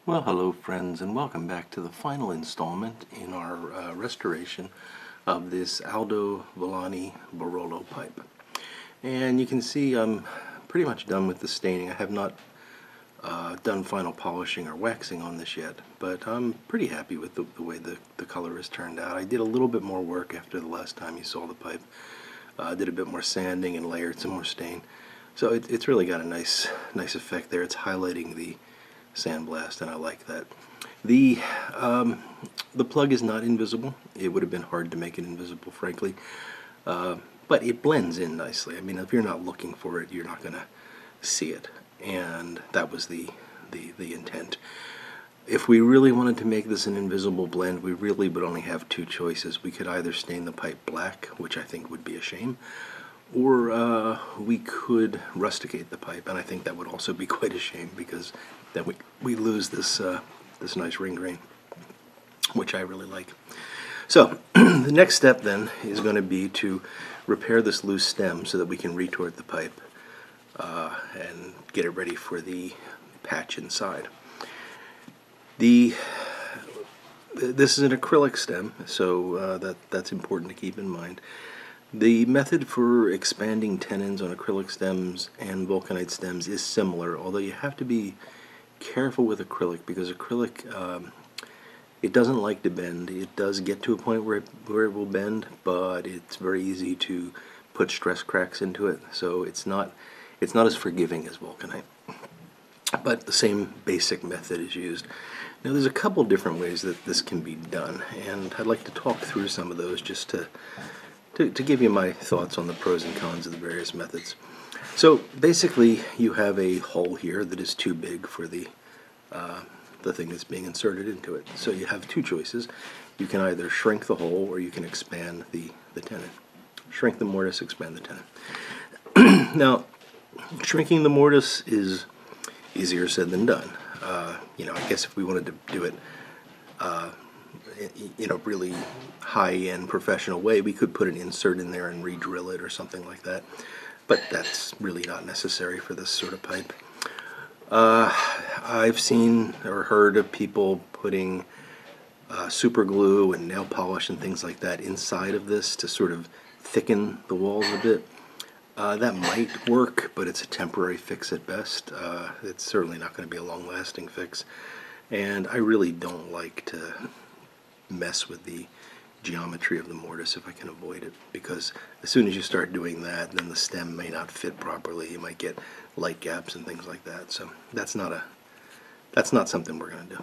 Well, hello friends, and welcome back to the final installment in our restoration of this Aldo Velani Barolo pipe. And you can see I'm pretty much done with the staining. I have not done final polishing or waxing on this yet, but I'm pretty happy with the way the color has turned out. I did a little bit more work after the last time you saw the pipe. Did a bit more sanding and layered some more stain. So it's really got a nice effect there. It's highlighting the sandblast, and I like that. The plug is not invisible. It would have been hard to make it invisible, frankly, but it blends in nicely. I mean, if you're not looking for it, you're not going to see it, and that was the intent. If we really wanted to make this an invisible blend, we really would only have two choices. We could either stain the pipe black, which I think would be a shame, or we could rusticate the pipe, and I think that would also be quite a shame, because then we lose this this nice ring grain, which I really like. So the next step then is going to be to repair this loose stem so that we can retort the pipe and get it ready for the patch inside. This is an acrylic stem, so that's important to keep in mind. The method for expanding tenons on acrylic stems and vulcanite stems is similar, although you have to be careful with acrylic, because acrylic, it doesn't like to bend. It does get to a point where it will bend, but it's very easy to put stress cracks into it, so it's not as forgiving as vulcanite. But the same basic method is used. Now there's a couple different ways that this can be done, and I'd like to talk through some of those just to give you my thoughts on the pros and cons of the various methods. So basically, you have a hole here that is too big for the thing that's being inserted into it. So you have two choices. You can either shrink the hole, or you can expand the tenon. Shrink the mortise, expand the tenon. Now, shrinking the mortise is easier said than done. I guess if we wanted to do it in a really high-end professional way, we could put an insert in there and re-drill it or something like that, but that's really not necessary for this sort of pipe. I've seen or heard of people putting super glue and nail polish and things like that inside of this to sort of thicken the walls a bit. That might work, but it's a temporary fix at best. It's certainly not going to be a long-lasting fix, and I really don't like to mess with the geometry of the mortise if I can avoid it, because as soon as you start doing that, then the stem may not fit properly. You might get light gaps and things like that. So that's not something we're going to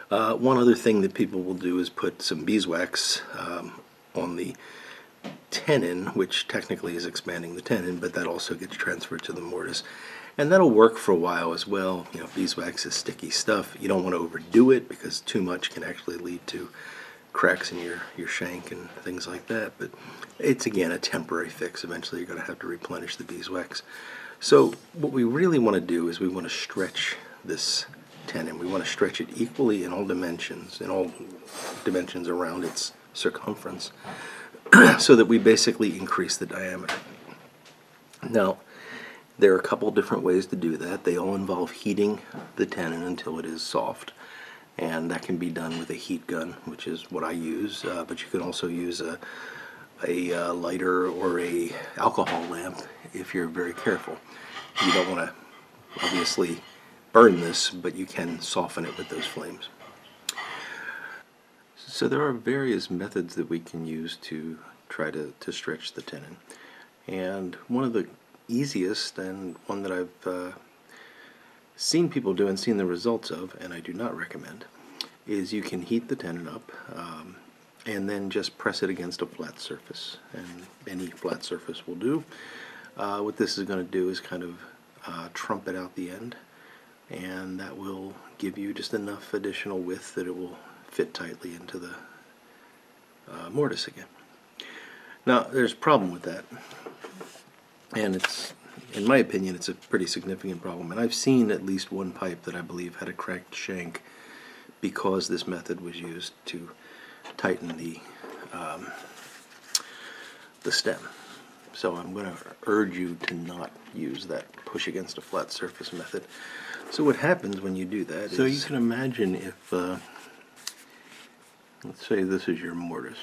do. One other thing that people will do is put some beeswax on the tenon, which technically is expanding the tenon, but that also gets transferred to the mortise, and that'll work for a while as well. Beeswax is sticky stuff. You don't want to overdo it, because too much can actually lead to cracks in your shank and things like that, but it's, again, a temporary fix. Eventually you're going to have to replenish the beeswax. So what we really want to do is we want to stretch this tenon. We want to stretch it equally in all dimensions around its circumference, so that we basically increase the diameter. Now, there are a couple different ways to do that. They all involve heating the tenon until it is soft, and that can be done with a heat gun, which is what I use, but you can also use a lighter or a alcohol lamp if you're very careful. You don't want to obviously burn this, but you can soften it with those flames. So there are various methods that we can use to try to stretch the tenon, and one of the easiest, and one that I've seen people do and seen the results of, and I do not recommend, is you can heat the tenon up and then just press it against a flat surface, and any flat surface will do. What this is going to do is kind of trumpet out the end, and that will give you just enough additional width that it will fit tightly into the mortise again. Now, there's a problem with that, and in my opinion, it's a pretty significant problem. And I've seen at least one pipe that I believe had a cracked shank because this method was used to tighten the stem. So I'm going to urge you to not use that push against a flat surface method. So what happens when you do that is, so you can imagine if, let's say this is your mortise.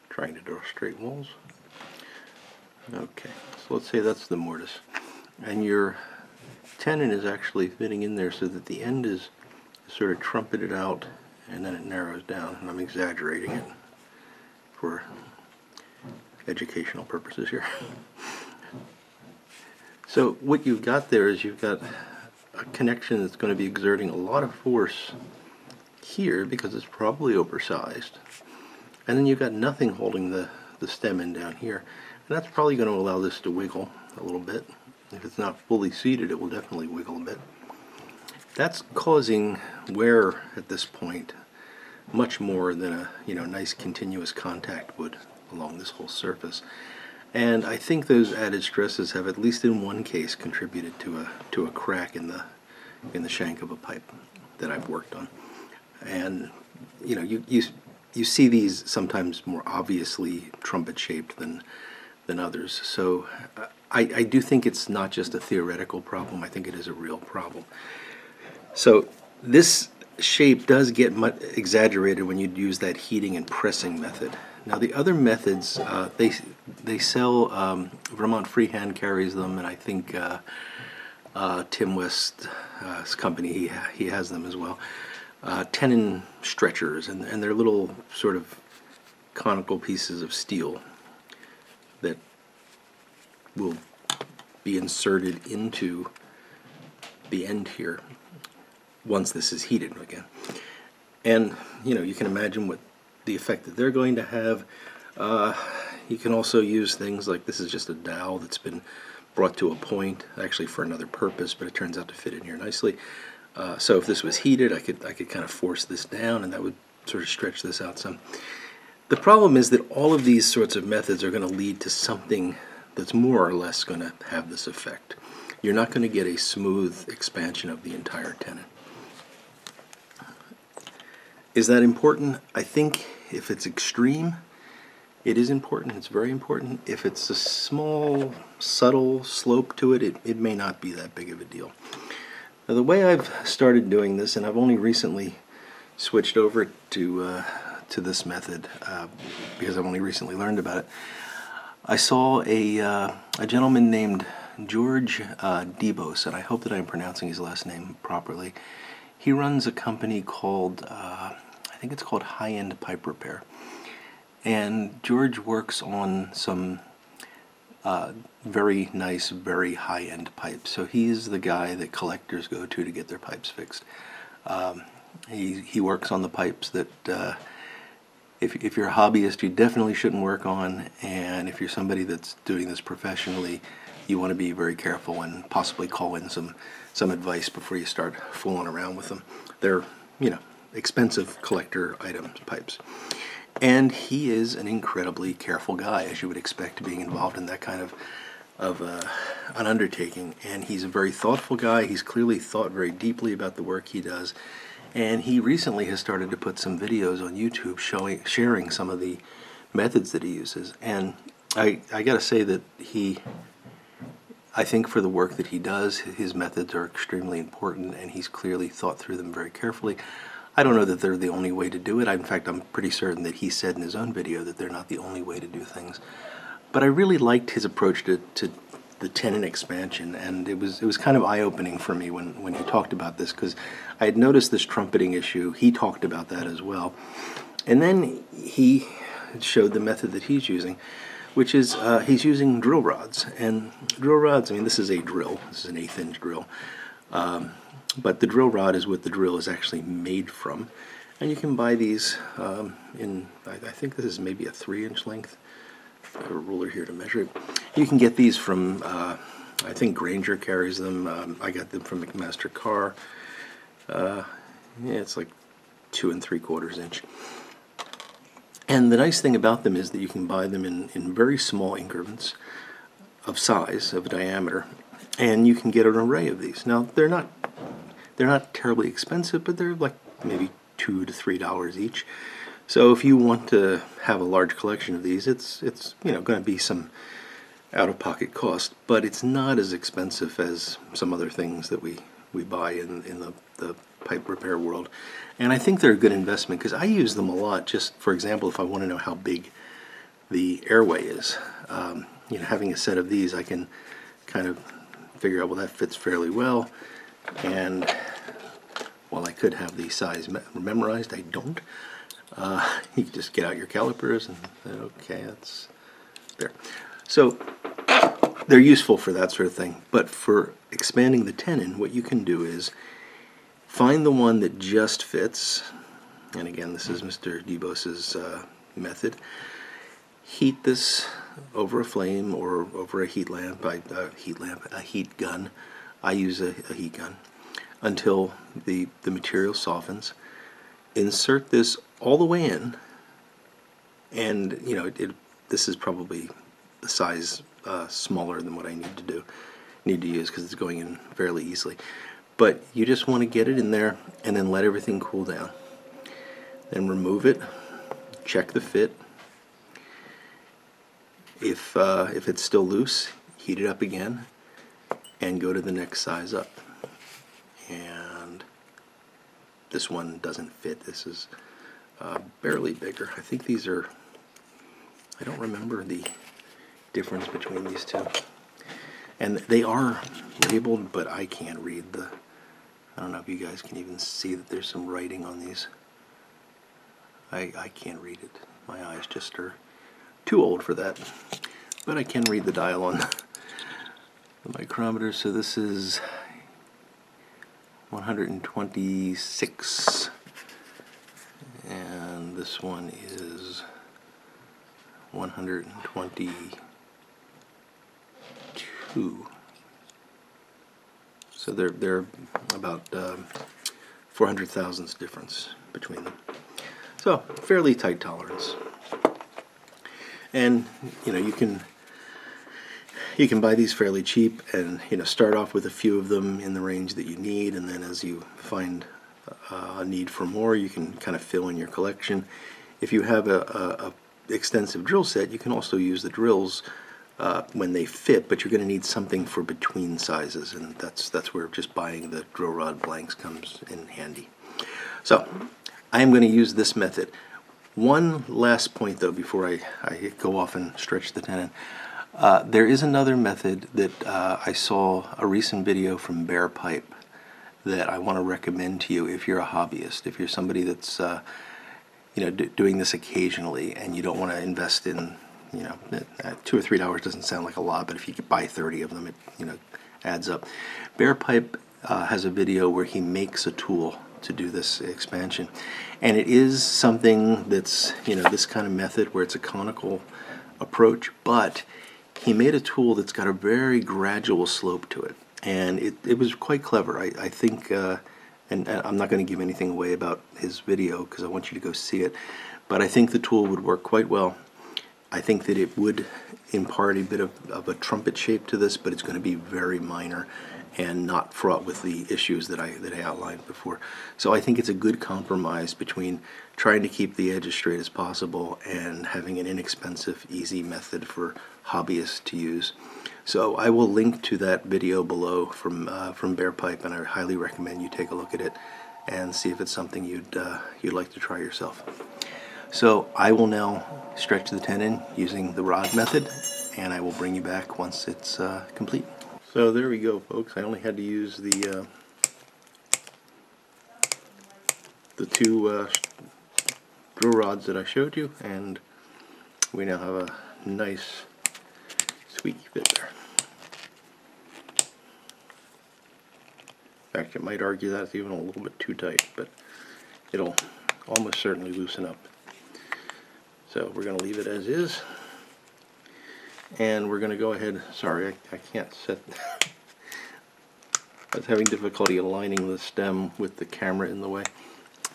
Trying to draw straight walls. Okay, so let's say that's the mortise. And your tenon is actually fitting in there so that the end is sort of trumpeted out and then it narrows down. And I'm exaggerating it for educational purposes here. So what you've got there is you've got a connection that's going to be exerting a lot of force here because it's probably oversized. And then you've got nothing holding the stem in down here. And that's probably going to allow this to wiggle a little bit. If it's not fully seated, it will definitely wiggle a bit. That's causing wear at this point much more than a nice continuous contact would along this whole surface. And I think those added stresses have, at least in one case, contributed to a crack in the shank of a pipe that I've worked on. And you see these sometimes more obviously trumpet shaped than others. So I do think it's not just a theoretical problem. I think it is a real problem. So this shape does get much exaggerated when you use that heating and pressing method. Now the other methods, they sell, Vermont Freehand carries them, and I think Tim West's company, he has them as well. Tenon stretchers, and they're little sort of conical pieces of steel that will be inserted into the end here once this is heated again. And you can imagine what the effect that they're going to have. You can also use things like, this is just a dowel that's been brought to a point, actually for another purpose, but it turns out to fit in here nicely. So if this was heated, I could kind of force this down, and that would sort of stretch this out some. The problem is that all of these sorts of methods are going to lead to something that's more or less going to have this effect. You're not going to get a smooth expansion of the entire tenon. Is that important? I think if it's extreme, it is important. It's very important. If it's a small, subtle slope to it, it may not be that big of a deal. Now, the way I've started doing this, and I've only recently switched over to this method because I've only recently learned about it. I saw a gentleman named George Debos, and I hope that I'm pronouncing his last name properly. He runs a company called, I think it's called High End Pipe Repair. And George works on some very nice, very high-end pipes. So he's the guy that collectors go to get their pipes fixed. He works on the pipes that if you're a hobbyist, you definitely shouldn't work on, and if you're somebody that's doing this professionally, you want to be very careful and possibly call in some advice before you start fooling around with them. They're, expensive collector items, pipes. And he is an incredibly careful guy, as you would expect, being involved in that kind of an undertaking. And he's a very thoughtful guy. He's clearly thought very deeply about the work he does. And he recently has started to put some videos on YouTube sharing some of the methods that he uses. And I got to say that I think for the work that he does, his methods are extremely important, and he's clearly thought through them very carefully. I don't know that they're the only way to do it. In fact, I'm pretty certain that he said in his own video that they're not the only way to do things. But I really liked his approach to the tenon expansion, and it was kind of eye-opening for me when he talked about this, because I had noticed this trumpeting issue. He talked about that as well. And then he showed the method that he's using, which is he's using drill rods. And drill rods, I mean, this is a drill. This is an 1/8 inch drill. But the drill rod is what the drill is actually made from. And you can buy these I think this is maybe a 3-inch length. I have a ruler here to measure it. You can get these from, I think Granger carries them. I got them from McMaster Carr. Yeah, it's like 2 3/4 inch. And the nice thing about them is that you can buy them in very small increments of size, of diameter, and you can get an array of these. Now, they're not terribly expensive, but they're like maybe $2 to $3 each. So if you want to have a large collection of these, it's going to be some out-of-pocket cost, but it's not as expensive as some other things that we buy in the pipe repair world. And I think they're a good investment because I use them a lot. Just for example, if I want to know how big the airway is, having a set of these, I can kind of figure out, well, that fits fairly well. And while I could have the size memorized, I don't. You can just get out your calipers and okay, that's there. So they're useful for that sort of thing. But for expanding the tenon, what you can do is find the one that just fits. And again, this is Mr. Debos's method. Heat this over a flame or over a heat gun. I use a heat gun until the material softens. Insert this all the way in, and this is probably the size smaller than what I need to use because it's going in fairly easily. But you just want to get it in there and then let everything cool down. Then remove it, check the fit. If it's still loose, heat it up again and go to the next size up. And this one doesn't fit. This is barely bigger. I think these are, I don't remember the difference between these two. And they are labeled, but I can't read I don't know if you guys can even see that there's some writing on these. I can't read it. My eyes just are too old for that. But I can read the dial on the micrometer. So this is 126, and this one is 122. So they're about 400 thousandths difference between them. So fairly tight tolerance. And you can buy these fairly cheap and start off with a few of them in the range that you need, and then as you find a need for more, you can kind of fill in your collection. If you have a extensive drill set, you can also use the drills when they fit, but you're going to need something for between sizes, and that's where just buying the drill rod blanks comes in handy. So I am going to use this method. One last point though before I go off and stretch the tenon. There is another method that I saw a recent video from Bear Pipe that I want to recommend to you if you're a hobbyist, if you're somebody that's doing this occasionally and you don't want to invest in $2 or $3 doesn't sound like a lot, but if you could buy 30 of them, it adds up. Bear Pipe has a video where he makes a tool to do this expansion, and it is something that's this kind of method where it's a conical approach, but he made a tool that's got a very gradual slope to it, and it was quite clever. I think, and I'm not going to give anything away about his video because I want you to go see it, but I think the tool would work quite well. I think that it would impart a bit of a trumpet shape to this, but it's going to be very minor and not fraught with the issues that I outlined before. So I think it's a good compromise between trying to keep the edge as straight as possible and having an inexpensive, easy method for hobbyists to use. So I will link to that video below from Bear Pipe, and I highly recommend you take a look at it and see if it's something you'd like to try yourself. So I will now stretch the tenon using the rod method, and I will bring you back once it's complete. So there we go, folks. I only had to use the two drill rods that I showed you, and we now have a nice squeaky fit there. In fact, you might argue that's even a little bit too tight, but it'll almost certainly loosen up. So we're going to leave it as is, and we're going to go ahead. Sorry, I can't set. I was having difficulty aligning the stem with the camera in the way.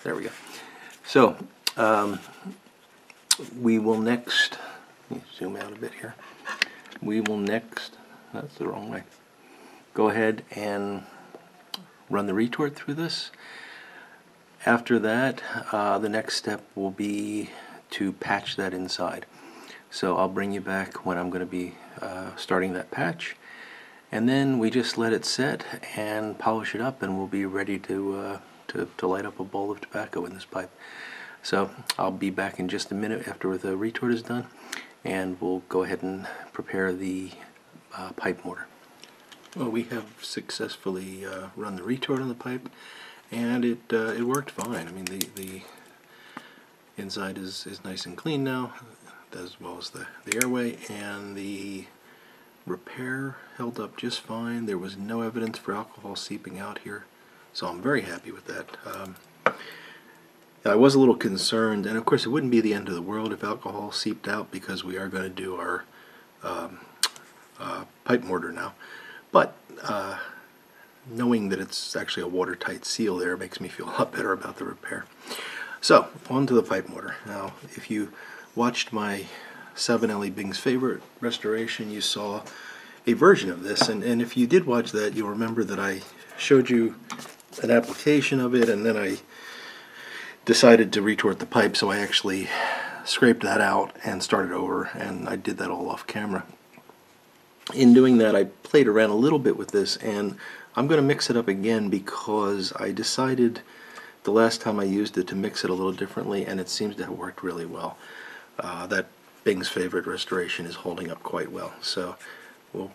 There we go. So we will next, let me zoom out a bit here. We will next, that's the wrong way, go ahead and run the retort through this. After that, the next step will be to patch that inside. So I'll bring you back when I'm going to be starting that patch, and then we just let it set and polish it up, and we'll be ready to light up a bowl of tobacco in this pipe. So I'll be back in just a minute after the retort is done, and we'll go ahead and prepare the pipe mortar. Well, we have successfully run the retort on the pipe, and it worked fine. I mean, the inside is nice and clean now, as well as the airway, and the repair held up just fine. There was no evidence for alcohol seeping out here, so I'm very happy with that. I was a little concerned, and of course it wouldn't be the end of the world if alcohol seeped out, because we are going to do our pipe mortar now. But knowing that it's actually a watertight seal there makes me feel a lot better about the repair. So, on to the pipe mortar. Now, if you watched my Savinelli Bing's Favorite restoration, you saw a version of this, and if you did watch that, you'll remember that I showed you an application of it, and then I decided to retort the pipe, so I actually scraped that out and started over, and I did that all off camera. In doing that, I played around a little bit with this, and I'm going to mix it up again because I decided the last time I used it to mix it a little differently, and it seems to have worked really well. That Bing's Favorite restoration is holding up quite well, so we'll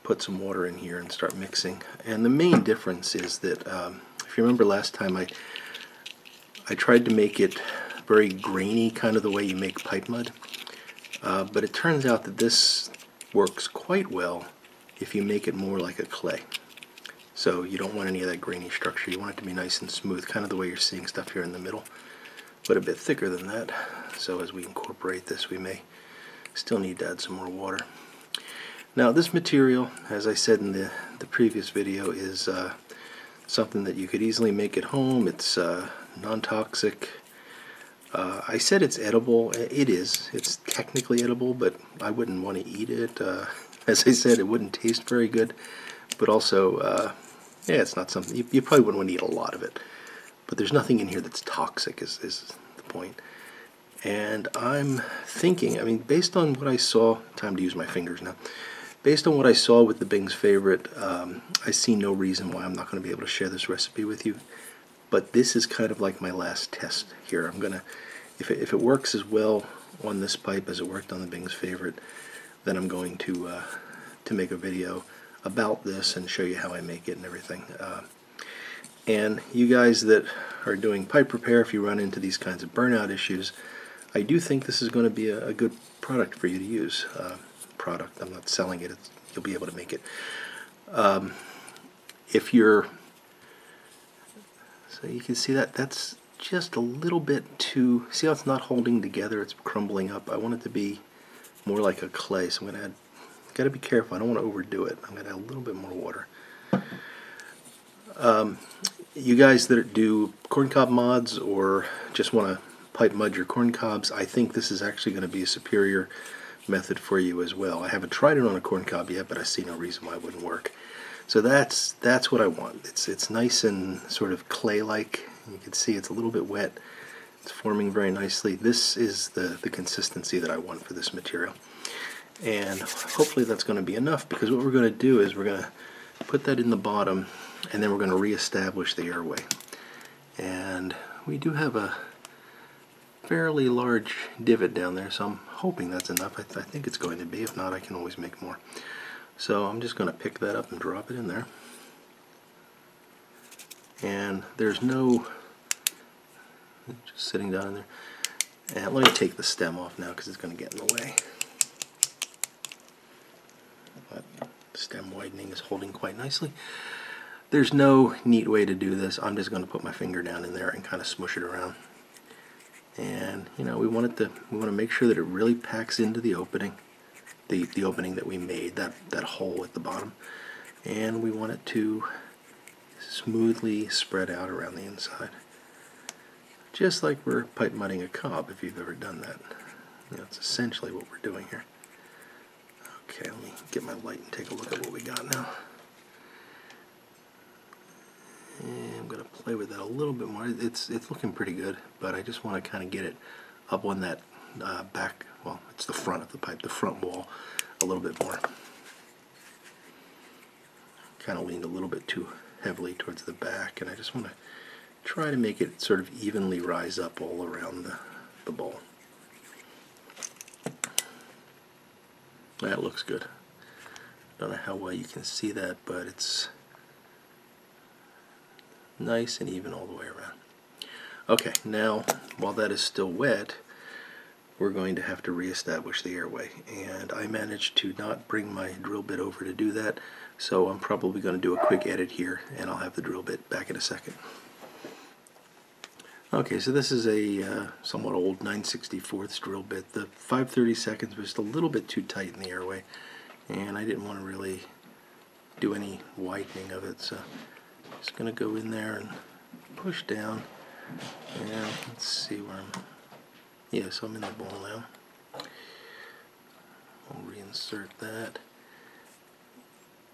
put some water in here and start mixing. And the main difference is that if you remember last time, I tried to make it very grainy, kind of the way you make pipe mud, but it turns out that this works quite well if you make it more like a clay. So you don't want any of that grainy structure. You want it to be nice and smooth, kind of the way you're seeing stuff here in the middle, but a bit thicker than that. So as we incorporate this, we may still need to add some more water. Now, this material, as I said in the previous video, is something that you could easily make at home. It's non-toxic. I said it's edible. It is. It's technically edible, but I wouldn't want to eat it. As I said, it wouldn't taste very good, but also, yeah, it's not something, you probably wouldn't want to eat a lot of it. But there's nothing in here that's toxic, is the point. And I'm thinking, I mean, based on what I saw, time to use my fingers now, based on what I saw with the Bing's Favorite, I see no reason why I'm not going to be able to share this recipe with you. But this is kind of like my last test here. I'm gonna, if it works as well on this pipe as it worked on the Bing's Favorite, then I'm going to make a video about this and show you how I make it and everything. And you guys that are doing pipe repair, if you run into these kinds of burnout issues, I do think this is going to be a good product for you to use. Product, I'm not selling it, you'll be able to make it. If you're, so you can see that's just a little bit too, see how it's not holding together, it's crumbling up. I want it to be more like a clay, so I'm going to add, got to be careful, I don't want to overdo it. I'm going to add a little bit more water. You guys that do corncob mods or just want to pipe mud your corn cobs, I think this is actually going to be a superior method for you as well. I haven't tried it on a corn cob yet, but I see no reason why it wouldn't work. So that's what I want. It's nice and sort of clay-like. You can see it's a little bit wet. It's forming very nicely. This is the consistency that I want for this material. And hopefully that's going to be enough, because what we're going to do is we're going to put that in the bottom, and then we're going to reestablish the airway. And we do have a fairly large divot down there, so I'm hoping that's enough. I think it's going to be. If not, I can always make more. So I'm just going to pick that up and drop it in there. And there's no, just sitting down in there. And let me take the stem off now because it's going to get in the way. But stem widening is holding quite nicely. There's no neat way to do this. I'm just going to put my finger down in there and kind of smush it around. And you know, we want to make sure that it really packs into the opening, the opening that we made, that hole at the bottom, and we want it to smoothly spread out around the inside, just like we're pipe mudding a cob. If you've ever done that, you know, it's essentially what we're doing here. Okay, let me get my light and take a look at what we got now. And I'm going to play with that a little bit more. It's looking pretty good, but I just want to kind of get it up on that back, well, it's the front of the pipe, the front wall, a little bit more. Kind of leaned a little bit too heavily towards the back, and I just want to try to make it sort of evenly rise up all around the bowl. That looks good. Don't know how well you can see that, but it's nice and even all the way around. Okay, now while that is still wet, we're going to have to reestablish the airway, and I managed to not bring my drill bit over to do that, so I'm probably going to do a quick edit here, and I'll have the drill bit back in a second. Okay, so this is a somewhat old 9/64 drill bit. The 5/32 was just a little bit too tight in the airway, and I didn't want to really do any widening of it, so I'm just going to go in there and push down, and let's see where I'm... Yeah, so I'm in the bowl now. I'll reinsert that.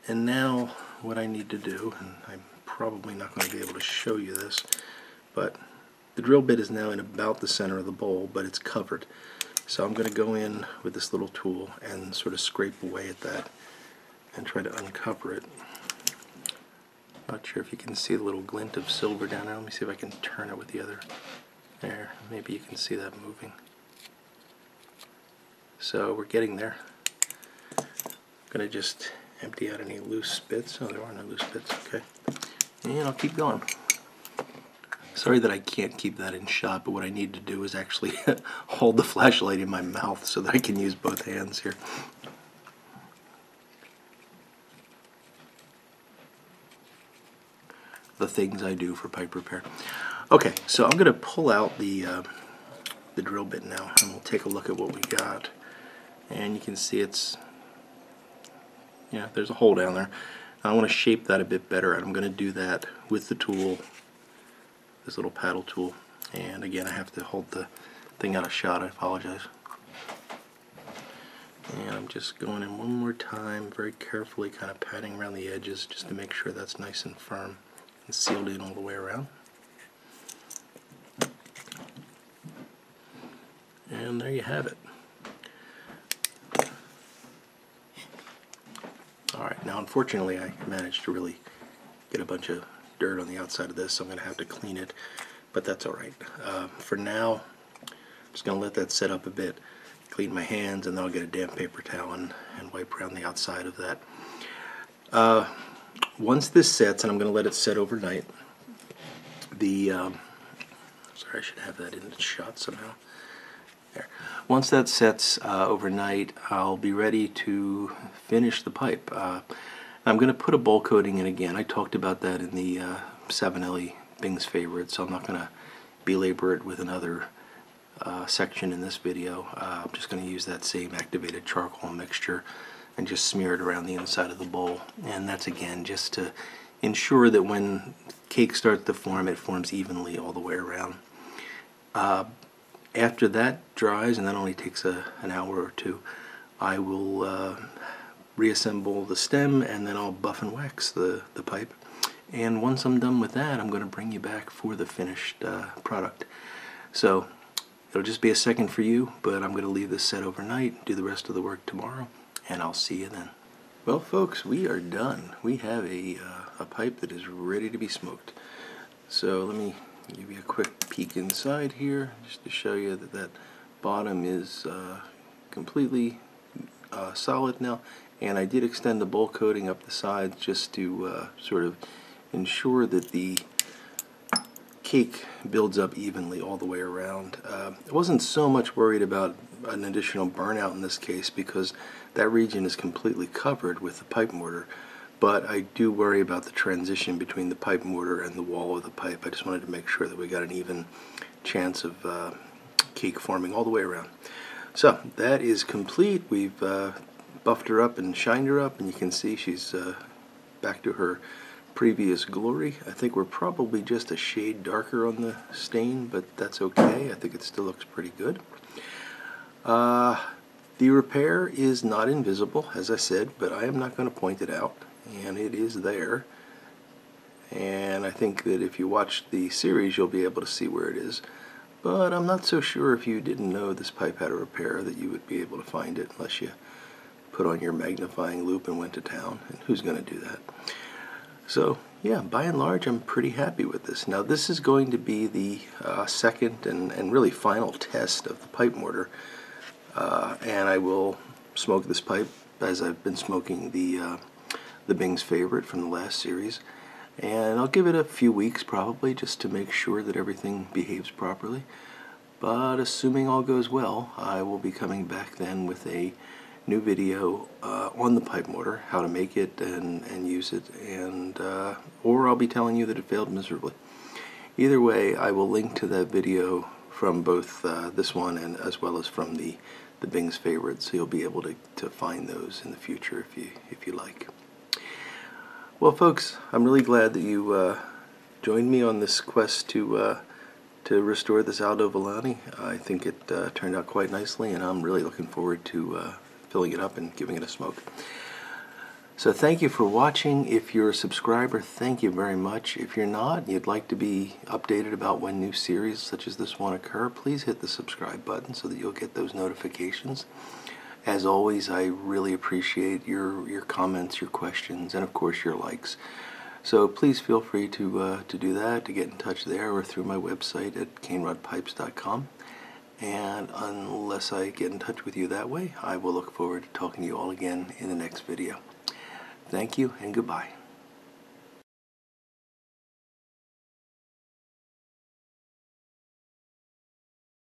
And now what I need to do, and I'm probably not going to be able to show you this, but the drill bit is now in about the center of the bowl, but it's covered. So I'm going to go in with this little tool and sort of scrape away at that and try to uncover it. Not sure if you can see the little glint of silver down there. Let me see if I can turn it with the other. There, maybe you can see that moving. So we're getting there. I'm going to just empty out any loose bits. Oh, there are no loose bits. Okay. And I'll keep going. Sorry that I can't keep that in shot, but what I need to do is actually hold the flashlight in my mouth so that I can use both hands here. The things I do for pipe repair. Okay, so I'm going to pull out the drill bit now, and we'll take a look at what we got. And you can see it's, yeah, there's a hole down there. I want to shape that a bit better, and I'm going to do that with the tool, this little paddle tool. And again, I have to hold the thing out of shot. I apologize. And I'm just going in one more time, very carefully, kind of patting around the edges just to make sure that's nice and firm and sealed in all the way around. And there you have it. Alright, now unfortunately I managed to really get a bunch of dirt on the outside of this, so I'm going to have to clean it, but that's alright. For now, I'm just going to let that set up a bit, clean my hands, and then I'll get a damp paper towel and wipe around the outside of that. Once this sets, and I'm going to let it set overnight, sorry, I should have that in the shot somehow. There. Once that sets overnight, I'll be ready to finish the pipe. I'm going to put a bowl coating in again. I talked about that in the 7LE Bing's Favorite, so I'm not going to belabor it with another section in this video. I'm just going to use that same activated charcoal mixture and just smear it around the inside of the bowl. And that's again just to ensure that when cake starts to form, it forms evenly all the way around. After that dries, and that only takes an hour or two, I will reassemble the stem, and then I'll buff and wax the pipe. And once I'm done with that, I'm going to bring you back for the finished product. So it'll just be a second for you, but I'm going to leave this set overnight, do the rest of the work tomorrow, and I'll see you then. Well, folks, we are done. We have a pipe that is ready to be smoked. So let me give you a quick peek inside here just to show you that that bottom is completely solid now, and I did extend the bowl coating up the sides just to sort of ensure that the cake builds up evenly all the way around. I wasn't so much worried about an additional burnout in this case because that region is completely covered with the pipe mortar. But I do worry about the transition between the pipe mortar and the wall of the pipe. I just wanted to make sure that we got an even chance of cake forming all the way around. So that is complete. We've buffed her up and shined her up, and you can see she's back to her previous glory. I think we're probably just a shade darker on the stain, but that's okay. I think it still looks pretty good. The repair is not invisible, as I said, but I am not going to point it out. And it is there, and I think that if you watch the series you'll be able to see where it is. But I'm not so sure if you didn't know this pipe had a repair that you would be able to find it unless you put on your magnifying loupe and went to town, and who's going to do that? So yeah, by and large I'm pretty happy with this. Now this is going to be the second and really final test of the pipe mortar, and I will smoke this pipe as I've been smoking the Bing's Favorite from the last series, and I'll give it a few weeks probably just to make sure that everything behaves properly. But assuming all goes well, I will be coming back then with a new video on the pipe mortar, how to make it and use it, and or I'll be telling you that it failed miserably. Either way, I will link to that video from both this one and as well as from the Bing's Favorite, so you'll be able to find those in the future if you like. Well, folks, I'm really glad that you joined me on this quest to restore this Aldo Velani. I think it turned out quite nicely, and I'm really looking forward to filling it up and giving it a smoke. So thank you for watching. If you're a subscriber, thank you very much. If you're not, and you'd like to be updated about when new series such as this one occur, please hit the subscribe button so that you'll get those notifications. As always, I really appreciate your comments, your questions, and of course your likes. So please feel free to do that, to get in touch there or through my website at canerodpipes.com. And unless I get in touch with you that way, I will look forward to talking to you all again in the next video. Thank you and goodbye.